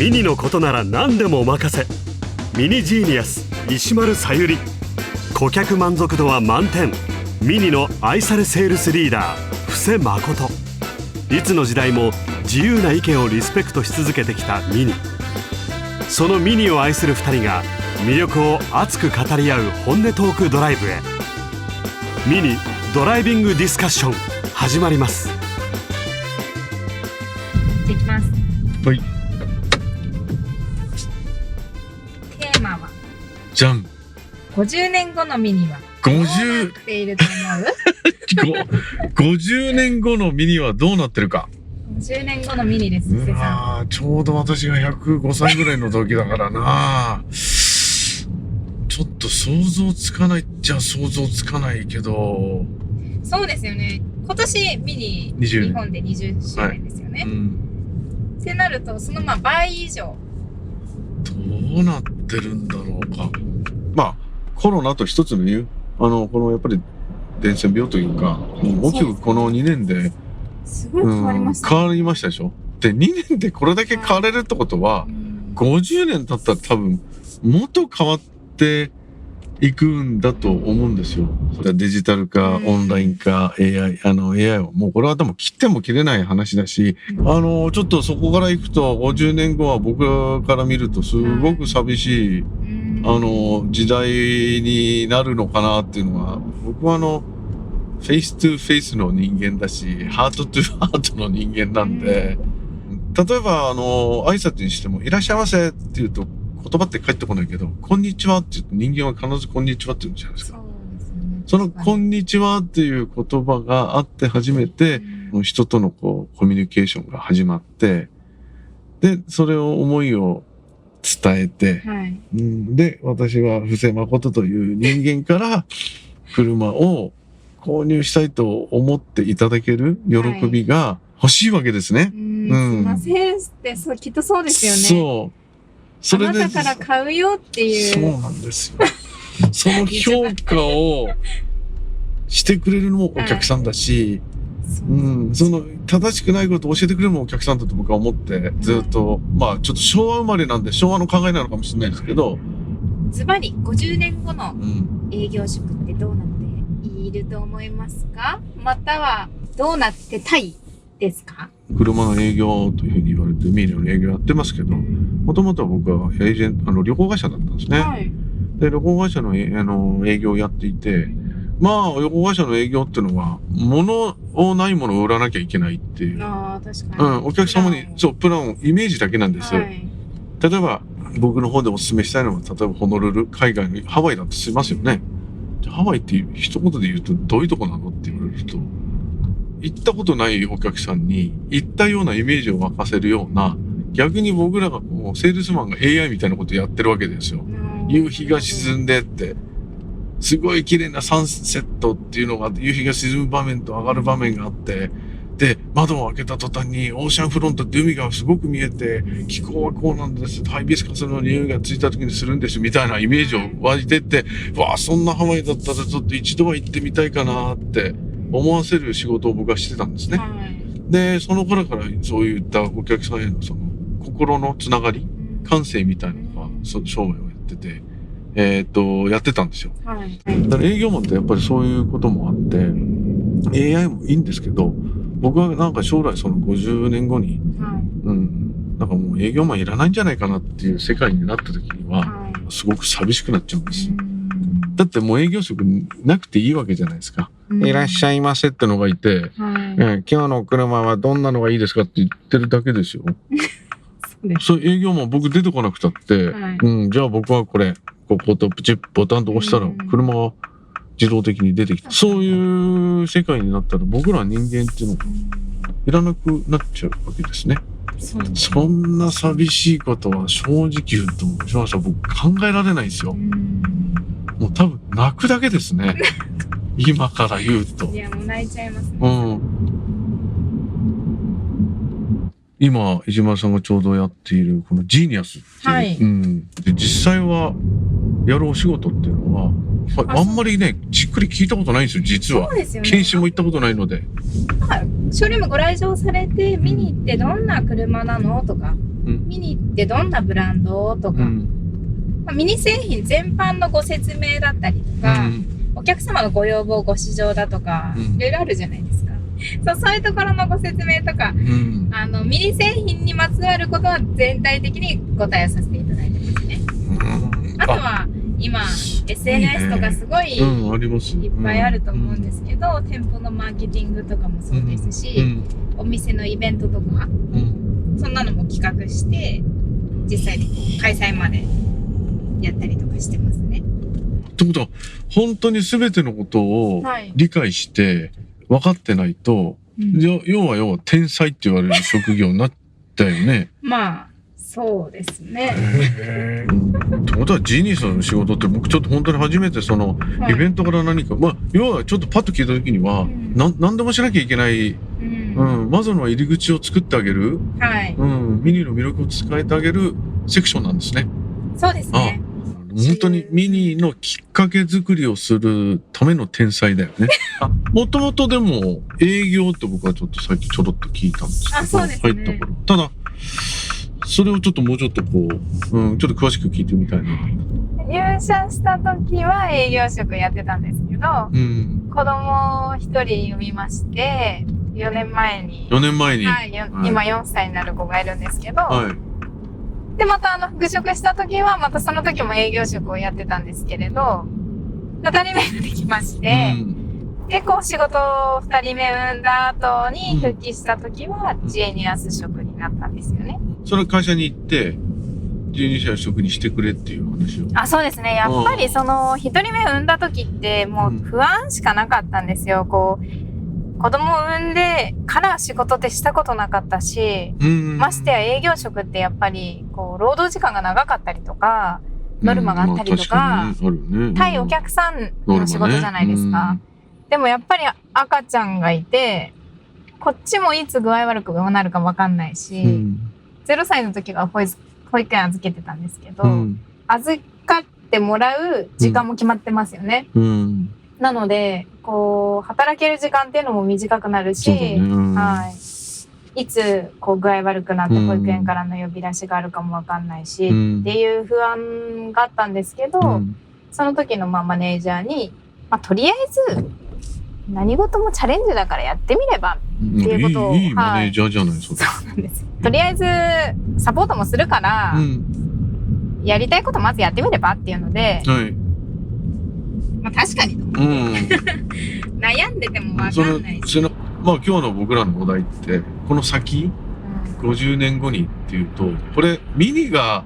ミニのことなら何でもお任せ。ミニジーニアス石丸さゆり。顧客満足度は満点。ミニの愛されセールスリーダー布施誠。いつの時代も自由な意見をリスペクトし続けてきたミニ。そのミニを愛する2人が魅力を熱く語り合う本音トークドライブへ。ミニドライビングディスカッション始まります。いきます。はい。テーマはじゃん。50年後のミニはどうなっていると思う50年後のミニはどうなってるか。50年後のミニです。布施さん。ちょうど私が105歳ぐらいの時だからな。ちょっと想像つかないっちゃ想像つかないけど。そうですよね。今年ミニ日本で20周年ですよね。ってなるとその倍以上。どうなってるんだろうか。まあコロナと一つの理由、このやっぱり伝染病というか、大きくこの2年ですごい変わりました、変わりましたでしょ。で2年でこれだけ変われるってことは、50年経ったら多分もっと変わっていくんだと思うんですよ。デジタル化、オンライン化、AI をもうこれはでも切っても切れない話だし、ちょっとそこからいくと50年後は僕から見るとすごく寂しい時代になるのかなっていうのは、僕はフェイストゥフェイスの人間だし、ハートトゥハートの人間なんで、例えば挨拶にしてもいらっしゃいませって言うと言葉って返ってこないけど、こんにちはって言うと人間は必ずこんにちはって言うんじゃないですか。そのこんにちはっていう言葉があって初めて、人とのコミュニケーションが始まって、で、それを思いを伝えて、で、私は布施誠という人間から車を購入したいと思っていただける喜びが欲しいわけですね。セールスってきっとそうですよね。そう。それであなたから買うよっていう。そうなんですよ。その評価をしてくれるのもお客さんだし、その正しくないことを教えてくれるのもお客さんだと僕は思って、ずっと、ちょっと昭和生まれなんで昭和の考えなのかもしれないですけど、ズバリ50年後の営業職ってどうなっていると思いますか？またはどうなってたいですか？車の営業というふうに言われてミニの営業やってますけど、もともとは僕は旅行会社だったんですね。で、旅行会社の営業をやっていて、旅行会社の営業っていうのは、ないものを売らなきゃいけないっていう。確かに。お客様に、プラン、イメージだけなんですよ。例えば、僕の方でお勧めしたいのは、例えばホノルル、海外のハワイだとしますよね。じゃあハワイって一言で言うと、どういうとこなのって言われると、行ったことないお客さんに、行ったようなイメージを沸かせるような、逆に僕らがセールスマンが AI みたいなことやってるわけですよ。夕日が沈んでって、すごい綺麗なサンセットっていうのがあって、夕日が沈む場面と上がる場面があって、で、窓を開けた途端にオーシャンフロントって海がすごく見えて、気候はこうなんです。ハイビスカスの匂いがついた時にするんですみたいなイメージを湧いてって、そんなハワイだったらちょっと一度は行ってみたいかなって思わせる仕事を僕はしてたんですね。で、その頃からそういったお客さんへの心のつながり、感性みたいなのが商売をやってて、やってたんですよ。だから営業マンってやっぱりそういうこともあって、AI もいいんですけど、僕はなんか将来その50年後に、なんかもう営業マンいらないんじゃないかなっていう世界になった時には、すごく寂しくなっちゃうんですよ。だってもう営業職なくていいわけじゃないですか。いらっしゃいませってのがいて、今日の車はどんなのがいいですかって言ってるだけですよ。そう営業マン僕出てこなくたって、じゃあ僕はこことプチッボタンと押したら車が自動的に出てきた。そういう世界になったら僕ら人間っていうのがいらなくなっちゃうわけですね。そんな寂しいことは正直言うと、僕考えられないですよ。もう多分泣くだけですね。今から言うと。いや、もう泣いちゃいますね。今、石丸さんがちょうどやっているこのジーニアスっていう、で実際はやるお仕事っていうのはあんまりね、じっくり聞いたことないんですよ、実は。そうですよね。検診も行ったことないので。ショールームご来場されて、見に行ってどんな車なのとか、見に行ってどんなブランドとか、ミニ製品全般のご説明だったりとか、お客様のご要望、ご市場だとか、いろいろあるじゃないですか。そういうところのご説明とか、ミニ製品にまつわることは全体的に答えをさせていただいてますね。あとは、今、SNS とかすごいいっぱいあると思うんですけど、店舗のマーケティングとかもそうですし、お店のイベントとか、そんなのも企画して、実際に開催までやったりとかしてますね。ってことは、本当に全てのことを理解して分かってないと、要は天才って言われる職業になったよね。まあ、そうですね。ってことはジーニーさんの仕事って僕ちょっと本当に初めてそのイベントから何か、要はちょっとパッと聞いた時には、何でもしなきゃいけない、まずは入り口を作ってあげる、ミニの魅力を伝えてあげるセクションなんですね。そうですね。本当にミニのきっかけ作りをするための天才だよね。もともとでも営業って僕はちょっとさっきちょろっと聞いたんですけど、そうですね、入った頃。ただ、それをちょっともうちょっとこう、ちょっと詳しく聞いてみたいな。入社した時は営業職やってたんですけど、子供を一人産みまして、4年前に。はい、今4歳になる子がいるんですけど、で、また復職した時は、またその時も営業職をやってたんですけれど、2人目ができまして、で、こう仕事を2人目産んだ後に復帰した時は、ジェニアス職になったんですよね。それ会社に行って、ジェニアス職にしてくれっていう話を。そうですね。やっぱり1人目産んだ時って、もう不安しかなかったんですよ。こう、子供を産んでから仕事ってしたことなかったし、ましてや営業職ってやっぱりこう労働時間が長かったりとか、ノルマがあったりとか、対お客さんの仕事じゃないですか。でもやっぱり赤ちゃんがいて、こっちもいつ具合悪くなるか分かんないし、0歳の時は保育園預けてたんですけど、預かってもらう時間も決まってますよね。なので、こう、働ける時間っていうのも短くなるし、いつ、こう、具合悪くなって保育園からの呼び出しがあるかもわかんないし、っていう不安があったんですけど、その時のマネージャーに、とりあえず、何事もチャレンジだからやってみればっていうことを。いいマネージャーじゃないですか。そうなんですよ。とりあえず、サポートもするから、やりたいことまずやってみればっていうので、確かにと思って、悩んでても分かんないし、今日の僕らのお題ってこの先、50年後にっていうと、これミニが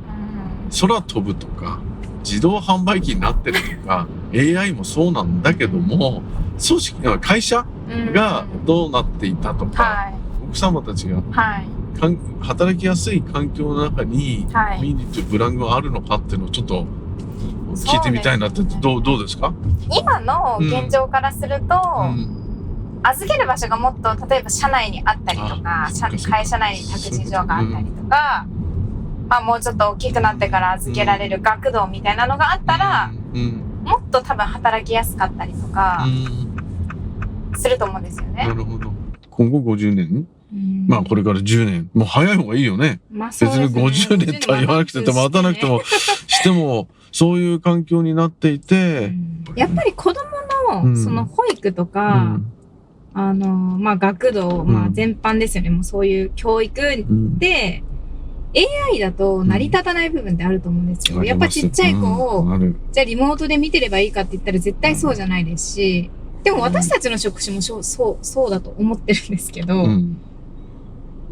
空飛ぶとか自動販売機になってるとか、AI もそうなんだけども、組織会社がどうなっていたとか、奥様たちが、働きやすい環境の中に、ミニというブランドがあるのかっていうのをちょっと聞いてみたいなって、どうですか？今の現状からすると、預ける場所がもっと例えば社内にあったりとか、会社内に託児所があったりとか、もうちょっと大きくなってから預けられる学童みたいなのがあったら、もっと多分働きやすかったりとかすると思うんですよね。なるほど。今後50年？これから10年。もう早い方がいいよね。別に50年とは言わなくても待たなくてもしても、そういう環境になっていて。やっぱり子供のその保育とか、学童、全般ですよね。もうそういう教育で、AI だと成り立たない部分ってあると思うんですよ。やっぱちっちゃい子を、じゃあリモートで見てればいいかって言ったら絶対そうじゃないですし、でも私たちの職種もそうだと思ってるんですけど、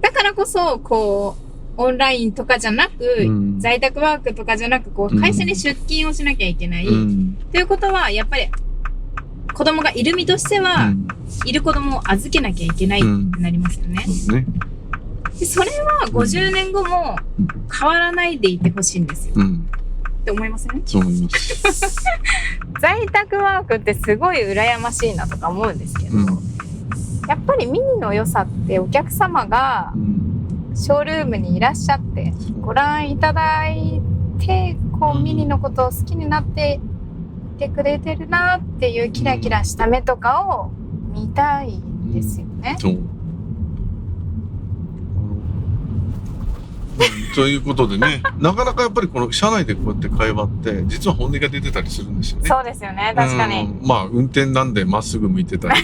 だからこそ、こう、オンラインとかじゃなく、在宅ワークとかじゃなく、こう、会社に出勤をしなきゃいけない。ということは、やっぱり、子供がいる身としては、いる子供を預けなきゃいけないってなりますよね。でそれは50年後も変わらないでいてほしいんですよ。って思いません？そう思います。在宅ワークってすごい羨ましいなとか思うんですけど、やっぱりミニの良さってお客様がショールームにいらっしゃってご覧いただいて、こうミニのことを好きになっててくれてるなっていうキラキラした目とかを見たいですよね。そう。ということでね、なかなかやっぱりこの車内でこうやって会話って実は本音が出てたりするんですよね。そうですよね、確かに。まあ運転なんでまっすぐ向いてたり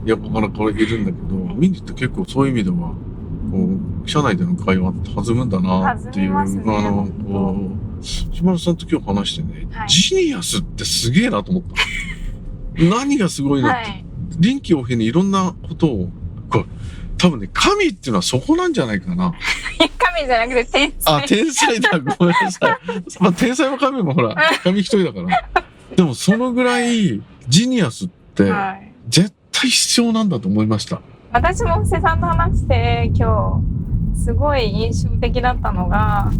横からこれいるんだけど、見に行って結構そういう意味ではこう車内での会話って弾むんだなっていう、弾みますねこう島田さんと今日話してね、はいジニアスってすげえなと思った。何がすごいのって、はい、臨機応変にいろんなことをこう多分ね、神っていうのはそこなんじゃないかな。神じゃなくて天才。あ、天才だ。ごめんなさい。まあ、天才も神もほら、神一人だから。でもそのぐらい、ジニアスってはい、絶対必要なんだと思いました。私も布施さんと話して今日すごい印象的だったのが、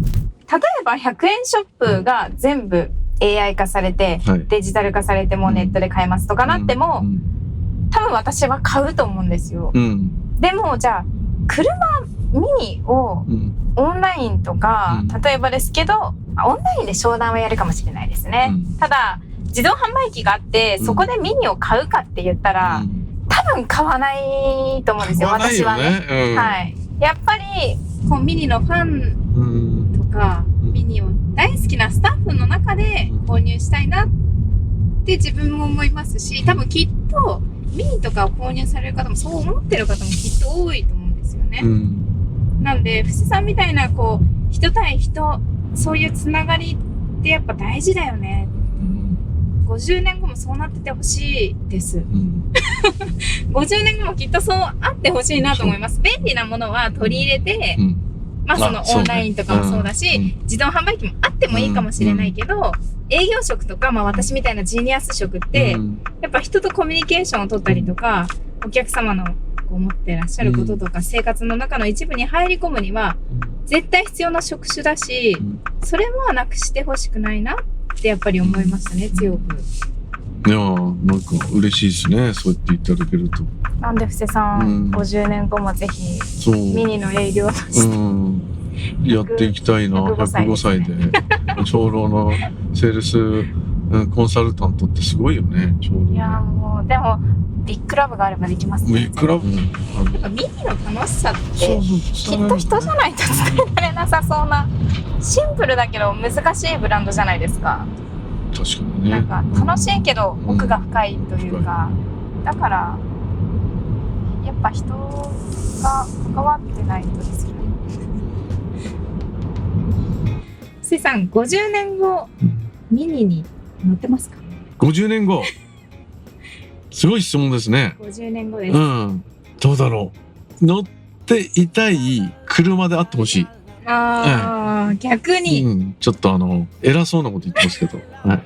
例えば100円ショップが全部 AI 化されて、はい。デジタル化されてもうネットで買えますとかなっても、多分私は買うと思うんですよ。うん。でもじゃあ車ミニをうん。オンラインとか、うん例えばですけどオンラインで商談はやるかもしれないですね、うんただ自動販売機があってそこでミニを買うかって言ったら、多分買わないと思うんですよ、私はね。うん。はい、やっぱりこうミニのファンうん。とか、うんミニを大好きなスタッフの中で購入したいなって自分も思いますし、多分きっとミニとかを購入される方もそう思ってる方もきっと多いと思うんですよね。うん。なんで布施さんみたいなこう人対人、そういうつながりってやっぱ大事だよね。50年後もそうなっててほしいです。うん。 50年後もきっとそうあってほしいなと思います。便利なものは取り入れて、うん。まあそのあそうねオンラインとかもそうだし、自動販売機もあってもいいかもしれないけど、営業職とか、まあ私みたいなジーニアス職って、やっぱ人とコミュニケーションを取ったりとか、お客様のこう思ってらっしゃることとか、生活の中の一部に入り込むには、絶対必要な職種だし、それはなくしてほしくないなってやっぱり思いましたね、強く。いやー、なんか嬉しいですね。そうやっていただけると。なんで布施さん、50年後もぜひそう。ミニの営業として、やっていきたいな。105歳で。長老のセールスコンサルタントってすごいよね。長老。いやもうでもビッグラブがあればできますね。いくら、やっぱミニの楽しさってそうきっと人じゃないと伝えられなさそうな、シンプルだけど難しいブランドじゃないですか。確かにね。なんか楽しいけど奥が深いというか、だからやっぱ人が関わってないとですよね。布施さん、50年後ミニに乗ってますか50年後。すごい質問ですね。 ？50年後です。どうだろう。乗っていたい車であってほしい。ああ、逆に。ちょっと偉そうなこと言ってますけど。はい。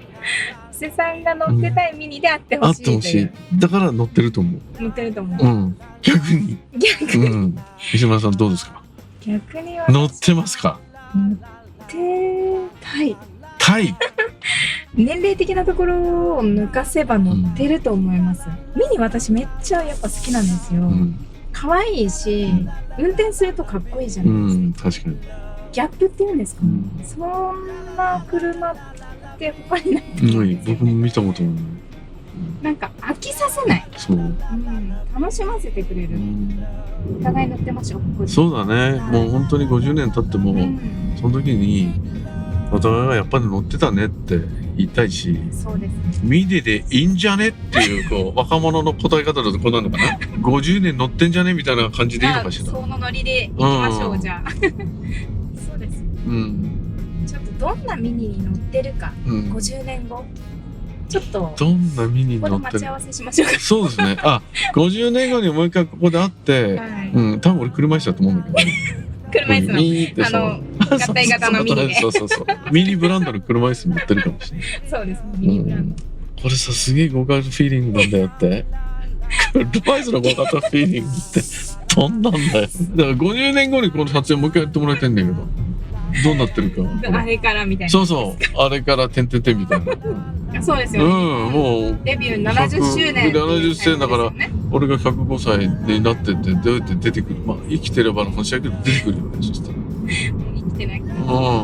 布施さんが乗ってたいミニであってほしいという。あってほしい。だから乗ってると思う。乗ってると思う。逆に。逆に。石村さんどうですか。逆に乗ってますか。乗ってたい。タイ。年齢的なところを抜かせば乗ってると思います。ミニ私めっちゃやっぱ好きなんですよ。可愛いし、運転するとかっこいいじゃないですか。確かに。ギャップって言うんですか。そんな車って他にないと思うんですよ。僕も見たことない。なんか飽きさせない。そう。楽しませてくれる。お互い乗ってましょう。そうだね。もう本当に50年経っても、その時にお互いがやっぱり乗ってたねって言いたいし、そうですね。ミニでいいんじゃねっていうこう若者の答え方だとこうなるのかな。50年乗ってんじゃねみたいな感じでいいのかしら。そのノリで行きましょう、じゃあ。そうです。ちょっとどんなミニに乗ってるか、50年後。ちょっとどんなミニに乗ってる。ここで待ち合わせしましょうか。そうですね。50年後にもう一回ここで会って、多分俺車椅子だと思うんだけど。車椅子のミニって合体型のミニね。そう。ミニブランドの車椅子乗ってるかもしれない。そうですね。ミニブランド。これさ、すげえゴーカートフィーリングなんだよって。車椅子のゴーカートフィーリングってどんなんだよ。だから50年後にこの撮影もう一回やってもらいたいんだけど。どうなってるか。あれからみたいな。そう。あれからてんてんてんみたいな。そうですよね。もう。デビュー70周年。70周年だから、俺が105歳になってて、どうやって出てくる。まあ、生きてればの話だけど出てくるよね、そしたら。生きてない。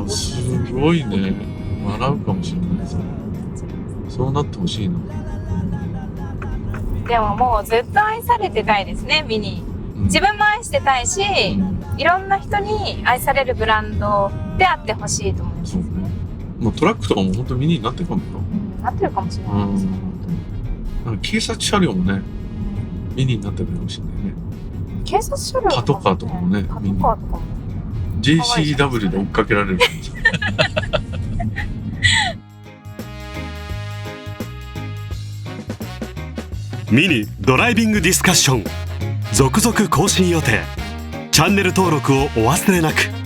すごいね。笑うかもしれないですね。そうなってほしいな。でももうずっと愛されてたいですね、ミニ。自分も愛してたいし、いろんな人に愛されるブランドであってほしいと思います。そうね。もうトラックとかも本当ミニになってるかもよ。なってるかもしれないですね。なんか警察車両もね、ミニになってるかもしれないね。警察車両パトカーとかもね、パトカーとかも。JCW で追っかけられる。ミニドライビングディスカッション続々更新予定。チャンネル登録をお忘れなく。